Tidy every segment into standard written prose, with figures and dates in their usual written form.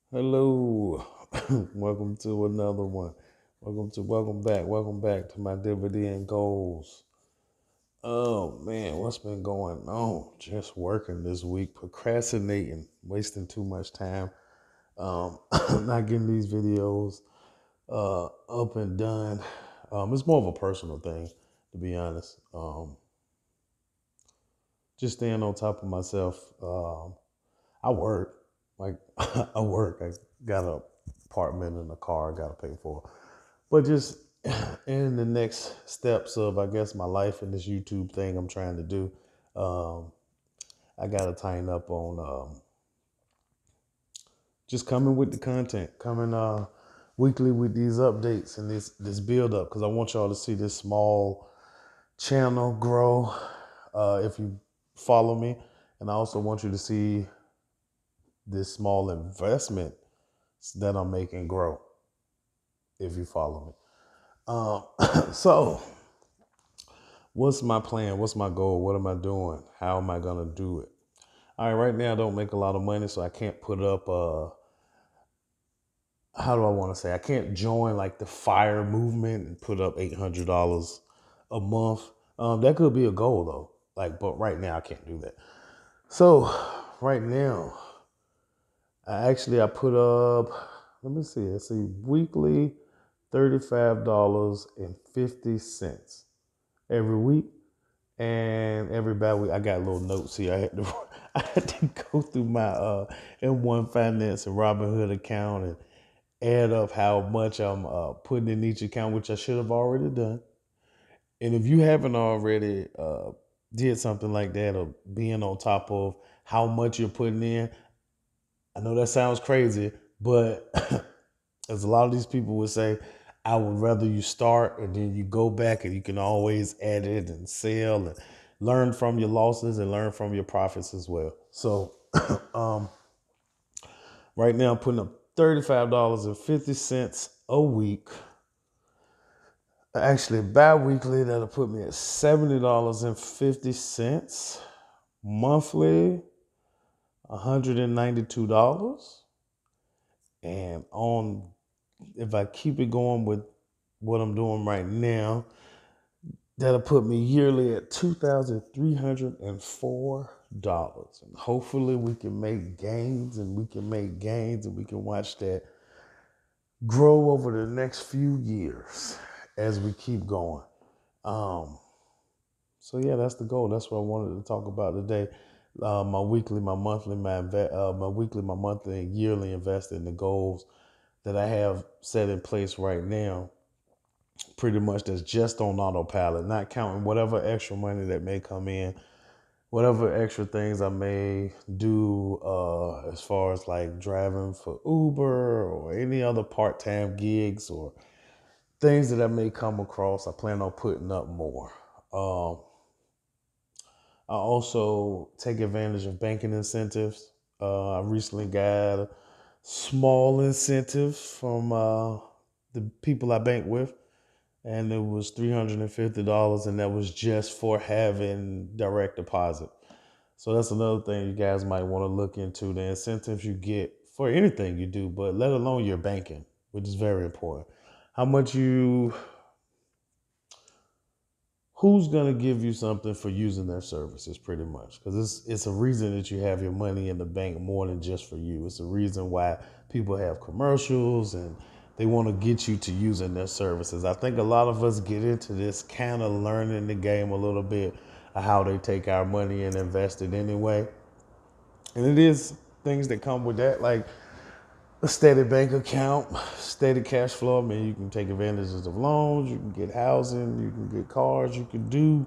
Hello, welcome to another one. Welcome back to my dividend goals. Oh man, what's been going on? Just working this week, procrastinating, wasting too much time. Not getting these videos up and done. It's more of a personal thing, to be honest. Just staying on top of myself. I work, like I work. I got an apartment and a car I got to pay for. But just in the next steps of, I guess, my life and this YouTube thing I'm trying to do, um, I got to tighten up on just coming with the content, coming weekly with these updates and this build up, because I want y'all to see this small channel grow if you follow me, and I also want you to see this small investment that I'm making grow if you follow me. So what's my plan? What's my goal? What am I doing? How am I gonna do it? All right, right now I don't make a lot of money, so I can't put up how do I want to say? I can't join like the fire movement and put up $800 a month. That could be a goal though. Like, but right now I can't do that. So right now, I put up, let me see, weekly $35.50 every week. And every bad week, I got little notes here. I had to go through my M1 Finance and Robinhood account and add up how much I'm putting in each account, which I should have already done. And if you haven't already did something like that or being on top of how much you're putting in, I know that sounds crazy, but as a lot of these people would say, I would rather you start and then you go back and you can always edit and sell and learn from your losses and learn from your profits as well. So um, right now I'm putting up $35.50 a week. Actually, bi-weekly, that'll put me at $70.50. Monthly, $192. And on, if I keep it going with what I'm doing right now, that'll put me yearly at $2,304. And hopefully we can make gains and we can watch that grow over the next few years as we keep going. Um, so yeah, that's the goal. That's what I wanted to talk about today. My weekly, my monthly, my monthly and yearly investing, the goals that I have set in place right now, pretty much that's just on autopilot, not counting whatever extra money that may come in, whatever extra things I may do as far as like driving for Uber or any other part-time gigs or things that I may come across. I plan on putting up more. Um, I also take advantage of banking incentives. I recently got a small incentive from the people I bank with, and it was $350, and that was just for having direct deposit. So that's another thing you guys might want to look into, the incentives you get for anything you do, but let alone your banking, which is very important. How much you Who's gonna give you something for using their services, pretty much, because it's a reason that you have your money in the bank more than just for you. It's a reason why people have commercials and they want to get you to using their services. I think a lot of us get into this kind of learning the game a little bit of how they take our money and invest it anyway, and it is things that come with that, like a steady bank account, steady cash flow. I mean, you can take advantages of loans, you can get housing, you can get cars, you can,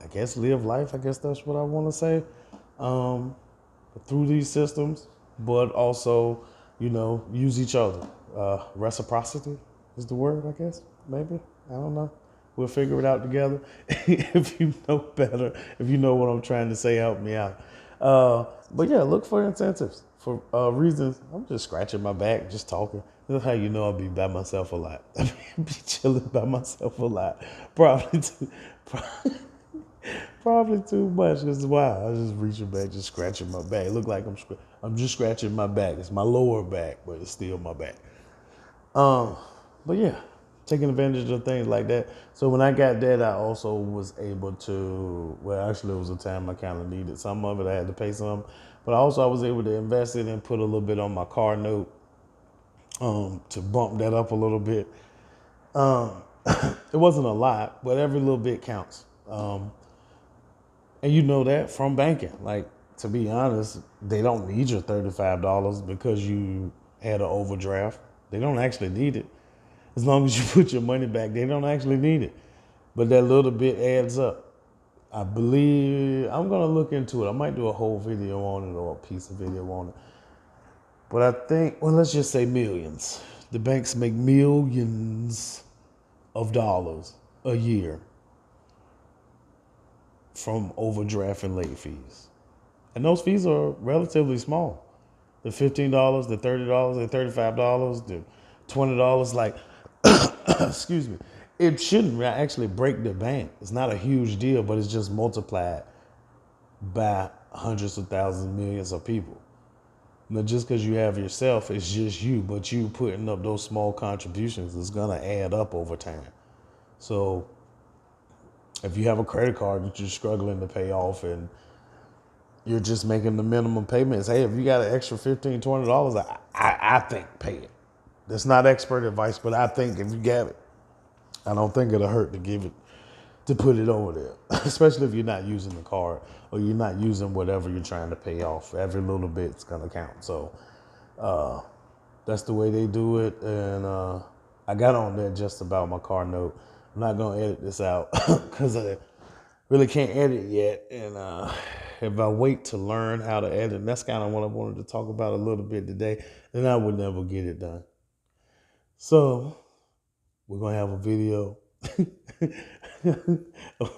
I guess, live life. I guess that's what I want to say, um, through these systems, but also, use each other. Reciprocity is the word, I guess, maybe. I don't know. We'll figure it out together. If you know better, if you know what I'm trying to say, help me out. But yeah, look for incentives for reasons. I'm just scratching my back, just talking. This is how you know I'll be by myself a lot. I'll be chilling by myself a lot. Probably, probably too much. Cause wow, I was just reaching back, just scratching my back. It look like I'm just scratching my back. It's my lower back, but it's still my back. Um, but yeah, taking advantage of things like that. So when I got that, I also was able to. Well, actually, it was a time I kind of needed some of it. I had to pay some, but also I was able to invest it and put a little bit on my car note to bump that up a little bit. Um, it wasn't a lot, but every little bit counts. And you know that from banking. Like, to be honest, they don't need your $35 because you had an overdraft. They don't actually need it. As long as you put your money back, they don't actually need it. But that little bit adds up. I believe I'm gonna look into it. I might do a whole video on it or a piece of video on it. But I think, well, let's just say millions. The banks make millions of dollars a year from overdraft and late fees. And those fees are relatively small. The $15, the $30, the $35, the $20, like, excuse me, it shouldn't actually break the bank. It's not a huge deal, but it's just multiplied by hundreds of thousands, millions of people. Now, just because you have yourself, it's just you, but you putting up those small contributions is gonna add up over time. So if you have a credit card that you're struggling to pay off and you're just making the minimum payments, hey, if you got an extra $15, $20, I think pay it. That's not expert advice, but I think if you get it, I don't think it'll hurt to give it, to put it over there, especially if you're not using the card or you're not using whatever you're trying to pay off. Every little bit's gonna count. So that's the way they do it. And I got on there just about my car note. I'm not gonna edit this out because I really can't edit yet. And if I wait to learn how to edit, and that's kind of what I wanted to talk about a little bit today, then I would never get it done. So we're gonna have a video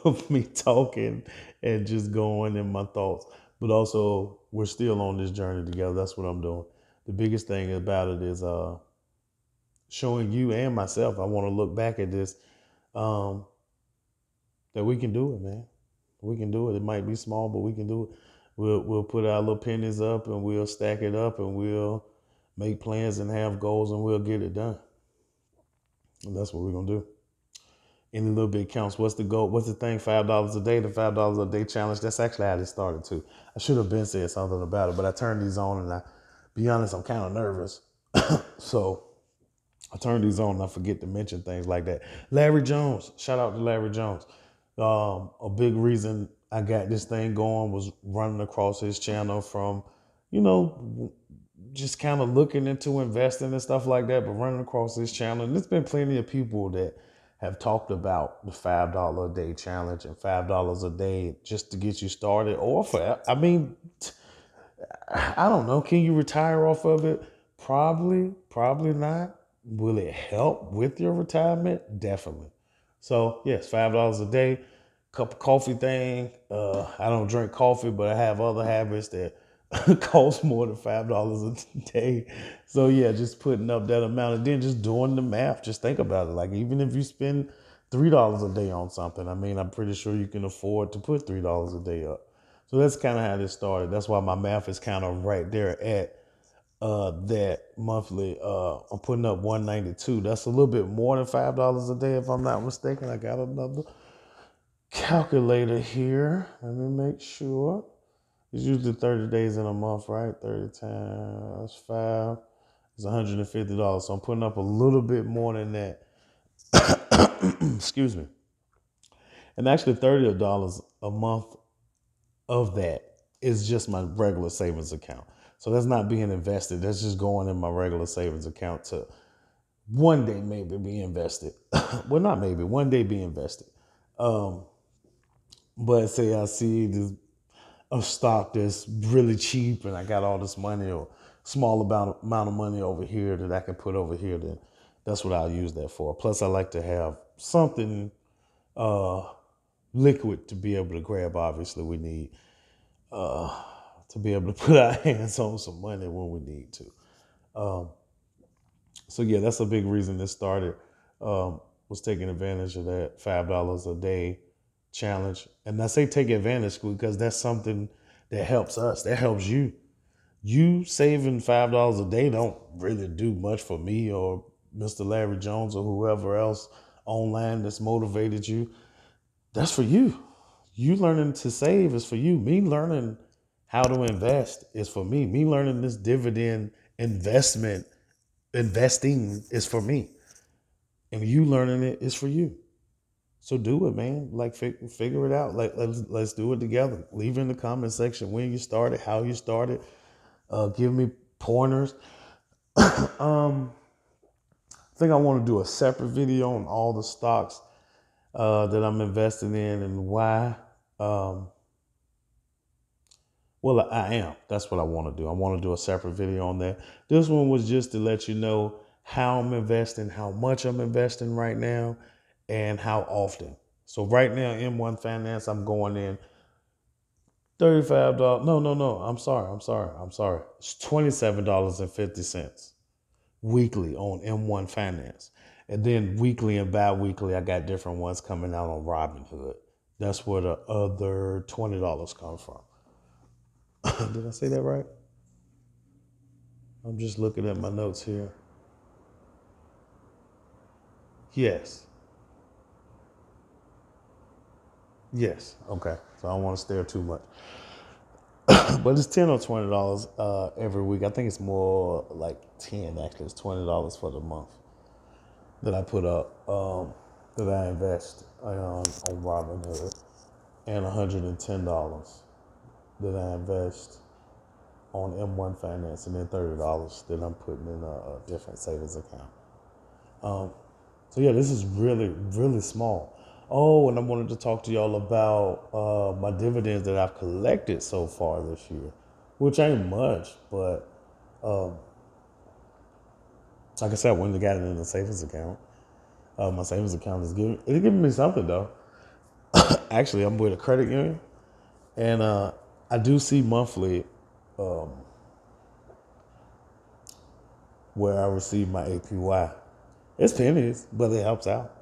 of me talking and just going in my thoughts. But also, we're still on this journey together. That's what I'm doing. The biggest thing about it is showing you and myself. I want to look back at this, um, that we can do it, man. We can do it. It might be small, but we can do it. We'll put our little pennies up and we'll stack it up and we'll make plans and have goals and we'll get it done. And that's what we're gonna do. Any little bit counts. What's the goal? What's the thing? $5 a day, the $5 a day challenge. That's actually how this started too. I should have been said something about it, but I turned these on and be honest, I'm kind of nervous. So I turn these on and I forget to mention things like that. Larry Jones, shout out to Larry Jones. A big reason I got this thing going was running across his channel from, you know, just kind of looking into investing and stuff like that, but running across this channel. And there's been plenty of people that have talked about the $5 a day challenge and $5 a day just to get you started. Or for, I mean, I don't know. Can you retire off of it? Probably not. Will it help with your retirement? Definitely. So yes, $5 a day, cup of coffee thing. I don't drink coffee, but I have other habits that cost more than $5 a day. So yeah, just putting up that amount and then just doing the math. Just think about it. Like even if you spend $3 a day on something, I mean, I'm pretty sure you can afford to put $3 a day up. So that's kind of how this started. That's why my math is kind of right there at that monthly. I'm putting up 192. That's a little bit more than $5 a day, if I'm not mistaken. I got another calculator here. Let me make sure. It's usually 30 days in a month, right? 30 times 5 is $150. So I'm putting up a little bit more than that. Excuse me. And actually $30 a month of that is just my regular savings account. So that's not being invested. That's just going in my regular savings account to one day maybe be invested. Well, not maybe, one day be invested. Um, but say I see this a stock that's really cheap and I got all this money or small amount of money over here that I can put over here, then that's what I'll use that for. Plus I like to have something uh, liquid to be able to grab. Obviously we need to be able to put our hands on some money when we need to. Um, so yeah, that's a big reason this started. Was taking advantage of that $5 a day challenge. And I say take advantage because that's something that helps us, that helps you. You saving $5 a day don't really do much for me or Mr. Larry Jones or whoever else online that's motivated you. That's for you. You learning to save is for you. Me learning how to invest is for me. Me learning this dividend investing is for me. And you learning it is for you. So do it, man. Like figure it out. Like let's do it together. Leave in the comment section when you started, how you started. Give me pointers. I think I want to do a separate video on all the stocks that I'm investing in and why. Well, I am. That's what I want to do. I want to do a separate video on that. This one was just to let you know how I'm investing, how much I'm investing right now, and how often. So right now, M1 Finance, I'm going in $35. No. I'm sorry. It's $27.50 weekly on M1 Finance. And then weekly and bi-weekly, I got different ones coming out on Robinhood. That's where the other $20 come from. Did I say that right? I'm just looking at my notes here. Yes. Yes. Okay. So I don't want to stare too much. But it's $10 or $20 every week. I think it's more like 10 actually. It's $20 for the month that I put up, that I invest on Robinhood, and $110 that I invest on M1 Finance, and then $30 that I'm putting in a different savings account. So yeah, this is really, really small. Oh, and I wanted to talk to y'all about my dividends that I've collected so far this year, which ain't much, but like I said, I went and got it in the savings account. My savings account is giving me something though. Actually, I'm with a credit union, and I do see monthly where I receive my APY. It's pennies, but it helps out.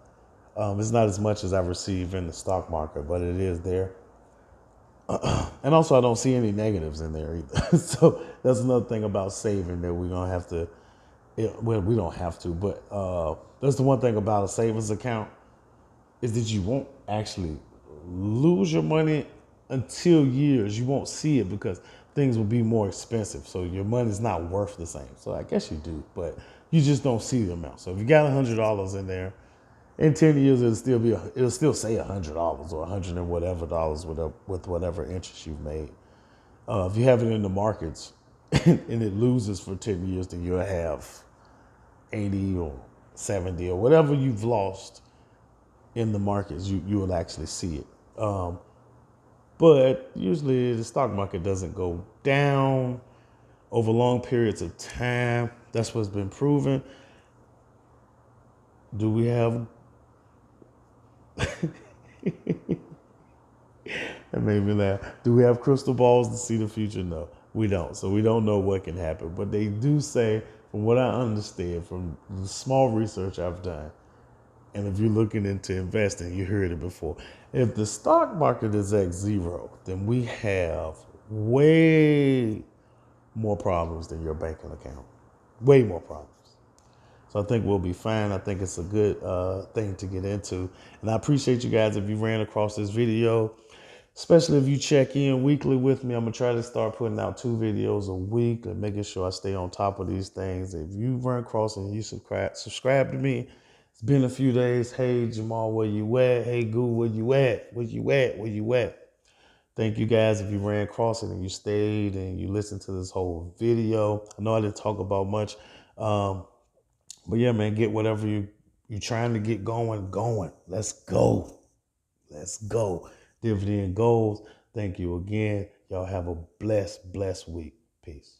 It's not as much as I receive in the stock market, but it is there. And also, I don't see any negatives in there either. So that's another thing about saving that we're gonna have to. Well, we don't have to, but that's the one thing about a savings account is that you won't actually lose your money until years. You won't see it because things will be more expensive. So your money's not worth the same. So I guess you do, but you just don't see the amount. So if you got $100 in there, in 10 years it'll still say $100 or 100 and whatever dollars with whatever interest you've made. If you have it in the markets and it loses for 10 years, then you'll have 80 or 70 or whatever you've lost in the markets. You will actually see it. But usually the stock market doesn't go down over long periods of time. That's what's been proven. Do we have That made me laugh. Do we have crystal balls to see the future? No, we don't. So we don't know what can happen. But they do say, from what I understand, from the small research I've done, and if you're looking into investing, you heard it before. If the stock market is at zero, then we have way more problems than your banking account. Way more problems. So I think we'll be fine. I think it's a good thing to get into. And I appreciate you guys if you ran across this video, especially if you check in weekly with me. I'm going to try to start putting out 2 videos a week and making sure I stay on top of these things. If you run across and you subscribe to me, it's been a few days. Hey, Jamal, where you at? Hey, Goo, where you at? Where you at? Where you at? Thank you guys if you ran across it and you stayed and you listened to this whole video. I know I didn't talk about much. But yeah, man, get whatever you trying to get going. Let's go. Let's go. Dividend goals. Thank you again. Y'all have a blessed week. Peace.